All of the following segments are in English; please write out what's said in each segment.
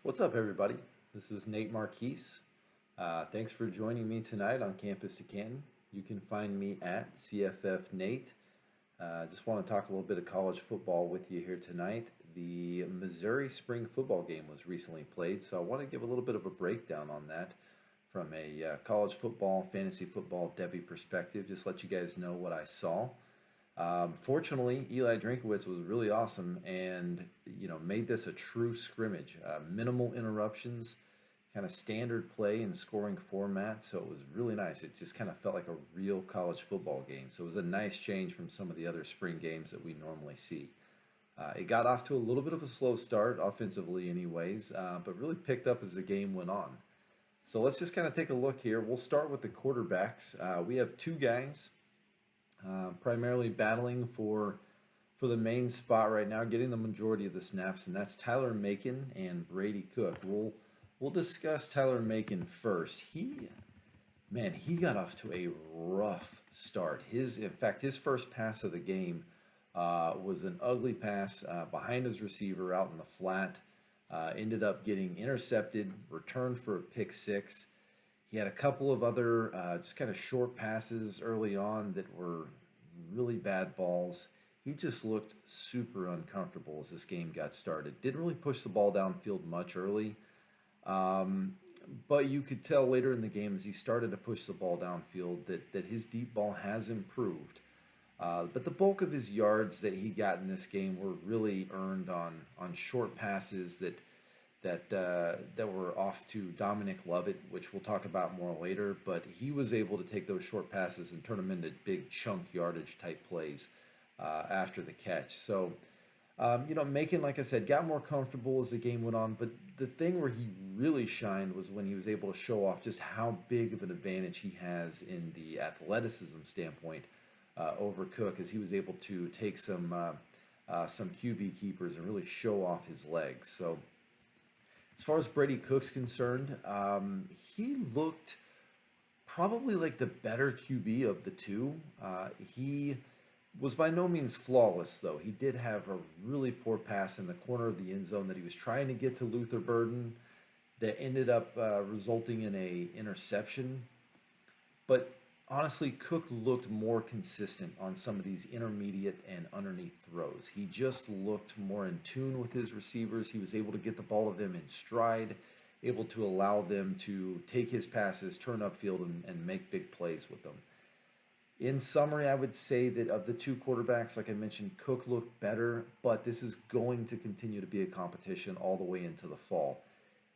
What's up, everybody? This is Nate Marchese. Thanks for joining me tonight on Campus to Canton. You can find me at CFF Nate. Just want to talk a little bit of college football with you here tonight. The Missouri spring football game was recently played, so I want to give a little bit of a breakdown on that from a college football, fantasy football, Devy perspective. Just let you guys know what I saw. Fortunately, Eli Drinkowitz was really awesome and made this a true scrimmage. Minimal interruptions, kind of standard play and scoring format. So it was really nice. It just kind of felt like a real college football game. So it was a nice change from some of the other spring games that we normally see. It got off to a little bit of a slow start offensively, anyways, but really picked up as the game went on. So let's just kind of take a look here. We'll start with the quarterbacks. We have two guys primarily battling for the main spot right now, getting the majority of the snaps, and that's Tyler Macon and Brady Cook. We'll discuss Tyler Macon first. He got off to a rough start. In fact, his first pass of the game was an ugly pass behind his receiver out in the flat. Ended up getting intercepted, returned for a pick six. He had a couple of other just kind of short passes early on that were really bad balls. He just looked super uncomfortable as this game got started. Didn't really push the ball downfield much early, um, but you could tell later in the game as he started to push the ball downfield that his deep ball has improved. But the bulk of his yards that he got in this game were really earned on short passes that were off to Dominic Lovett, which we'll talk about more later. But he was able to take those short passes and turn them into big chunk yardage type plays after the catch. So, Macon, like I said, got more comfortable as the game went on. But the thing where he really shined was when he was able to show off just how big of an advantage he has in the athleticism standpoint over Cook, as he was able to take some QB keepers and really show off his legs. So as far as Brady Cook's concerned, he looked probably like the better QB of the two. He was by no means flawless, though. He did have a really poor pass in the corner of the end zone that he was trying to get to Luther Burden that ended up resulting in a interception. But honestly, Cook looked more consistent on some of these intermediate and underneath throws. He just looked more in tune with his receivers. He was able to get the ball to them in stride, able to allow them to take his passes, turn upfield, and make big plays with them. In summary, I would say that of the two quarterbacks, like I mentioned, Cook looked better, but this is going to continue to be a competition all the way into the fall.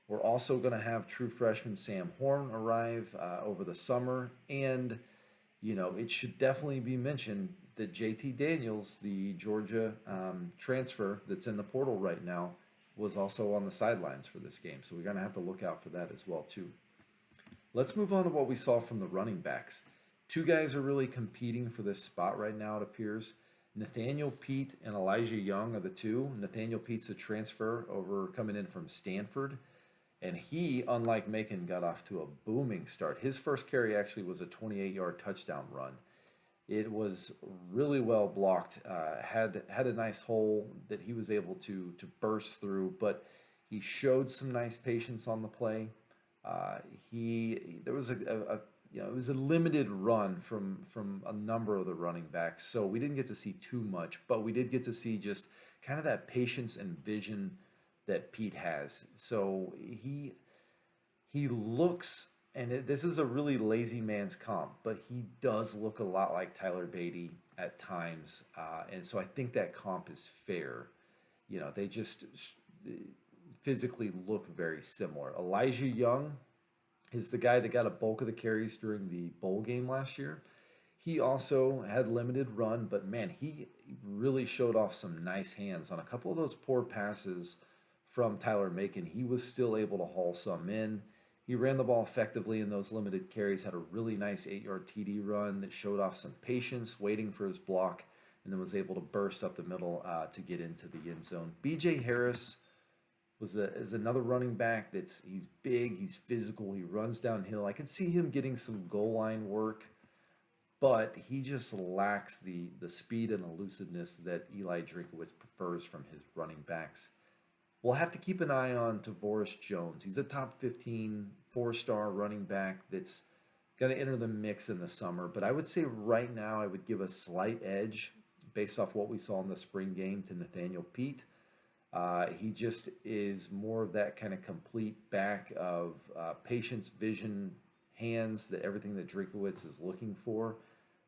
We're also going to have true freshman Sam Horn arrive over the summer. And, it should definitely be mentioned that JT Daniels, the Georgia transfer that's in the portal right now, was also on the sidelines for this game. So we're going to have to look out for that as well, too. Let's move on to what we saw from the running backs. Two guys are really competing for this spot right now, it appears. Nathaniel Pete and Elijah Young are the two. Nathaniel Pete's a transfer over coming in from Stanford. And he, unlike Macon, got off to a booming start. His first carry actually was a 28-yard touchdown run. It was really well blocked. Had a nice hole that he was able to burst through, but he showed some nice patience on the play. There was it was a limited run from a number of the running backs, so we didn't get to see too much, but we did get to see just kind of that patience and vision that Pete has. So he looks, and this is a really lazy man's comp, but he does look a lot like Tyler Beatty at times, and so I think that comp is fair. They just physically look very similar. Elijah Young is the guy that got a bulk of the carries during the bowl game last year. He also had limited run, but man, he really showed off some nice hands on a couple of those poor passes from Tyler Macon. He was still able to haul some in. He ran the ball effectively in those limited carries, had a really nice 8-yard TD run that showed off some patience, waiting for his block, and then was able to burst up the middle to get into the end zone. B.J. Harris is another running back he's big, he's physical, he runs downhill. I could see him getting some goal line work, but he just lacks the speed and elusiveness that Eli Drinkowitz prefers from his running backs. We'll have to keep an eye on Tavoris Jones. He's a top 15 four-star running back that's going to enter the mix in the summer. But I would say right now I would give a slight edge based off what we saw in the spring game to Nathaniel Pete. He just is more of that kind of complete back of patience, vision, hands, that everything that Drinkowitz is looking for.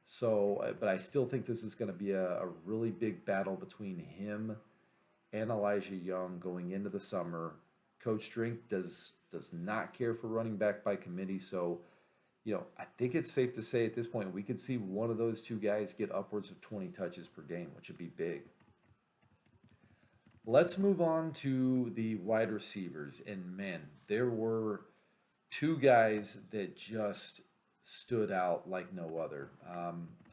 So, but I still think this is going to be a really big battle between him and Elijah Young going into the summer. Coach Drink does not care for running back by committee, so I think it's safe to say at this point we could see one of those two guys get upwards of 20 touches per game, which would be big. Let's move on to the wide receivers, and man, there were two guys that just stood out like no other.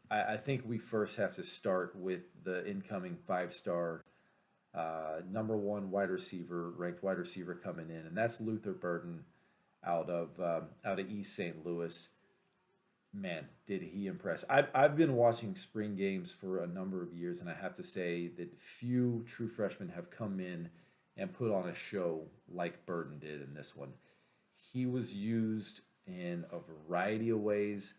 I think we first have to start with the incoming five-star number one ranked wide receiver coming in, and that's Luther Burden out of East St. Louis. Man, did he impress. I've been watching spring games for a number of years, and I have to say that few true freshmen have come in and put on a show like Burden did in this one. He was used in a variety of ways.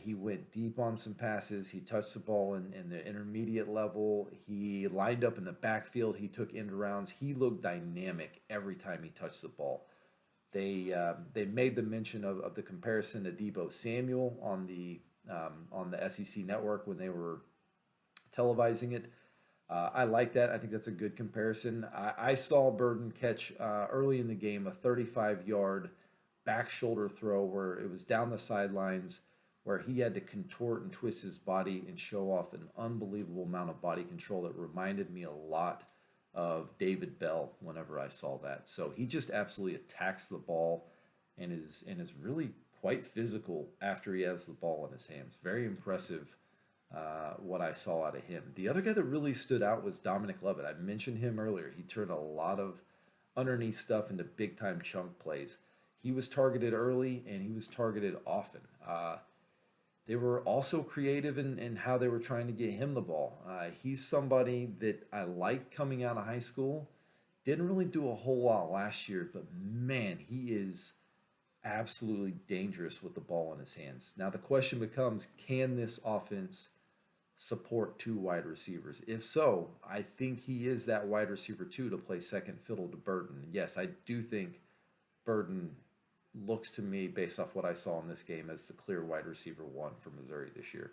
He went deep on some passes. He touched the ball in the intermediate level. He lined up in the backfield. He took end arounds. He looked dynamic every time he touched the ball. They made the mention of the comparison to Deebo Samuel on the SEC network when they were televising it. I like that. I think that's a good comparison. I saw Burden catch early in the game a 35-yard back shoulder throw where it was down the sidelines, where he had to contort and twist his body and show off an unbelievable amount of body control that reminded me a lot of David Bell whenever I saw that. So he just absolutely attacks the ball and is really quite physical after he has the ball in his hands. Very impressive what I saw out of him. The other guy that really stood out was Dominic Lovett. I mentioned him earlier. He turned a lot of underneath stuff into big-time chunk plays. He was targeted early, and he was targeted often. They were also creative in how they were trying to get him the ball. He's somebody that I liked coming out of high school. Didn't really do a whole lot last year, but man, he is absolutely dangerous with the ball in his hands. Now the question becomes, can this offense support two wide receivers? If so, I think he is that wide receiver two to play second fiddle to Burden. Yes, I do think Burden looks to me, based off what I saw in this game, as the clear wide receiver one for Missouri this year.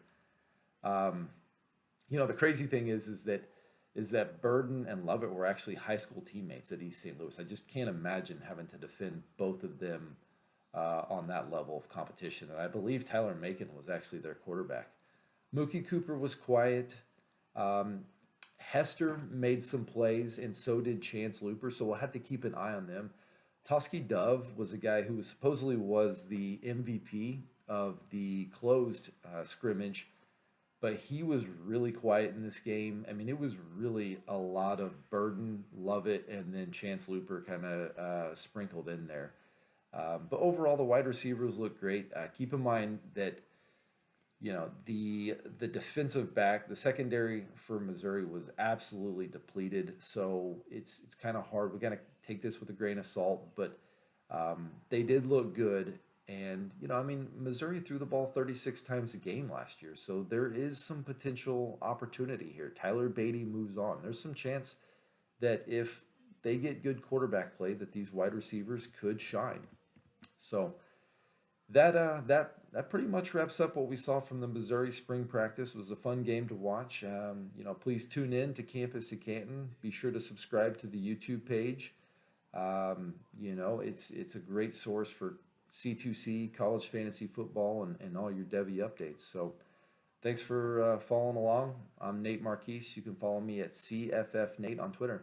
The crazy thing is that Burden and Lovett were actually high school teammates at East St. Louis. I just can't imagine having to defend both of them on that level of competition. And I believe Tyler Macon was actually their quarterback. Mookie Cooper was quiet. Hester made some plays, and so did Chance Looper, so we'll have to keep an eye on them. Tusky Dove was a guy who supposedly was the MVP of the closed scrimmage, but he was really quiet in this game. I mean, it was really a lot of Burden, Lovett, and then Chance Looper kind of sprinkled in there. But overall, the wide receivers look great. Keep in mind that the defensive back, the secondary for Missouri was absolutely depleted. So it's kind of hard. We got to take this with a grain of salt, but they did look good. And, Missouri threw the ball 36 times a game last year. So there is some potential opportunity here. Tyler Beatty moves on. There's some chance that if they get good quarterback play, that these wide receivers could shine. So that pretty much wraps up what we saw from the Missouri spring practice. It was a fun game to watch. Please tune in to Campus to Canton. Be sure to subscribe to the YouTube page. It's a great source for C2C, college fantasy football, and all your Devy updates. So thanks for following along. I'm Nate Marchese. You can follow me at CFF Nate on Twitter.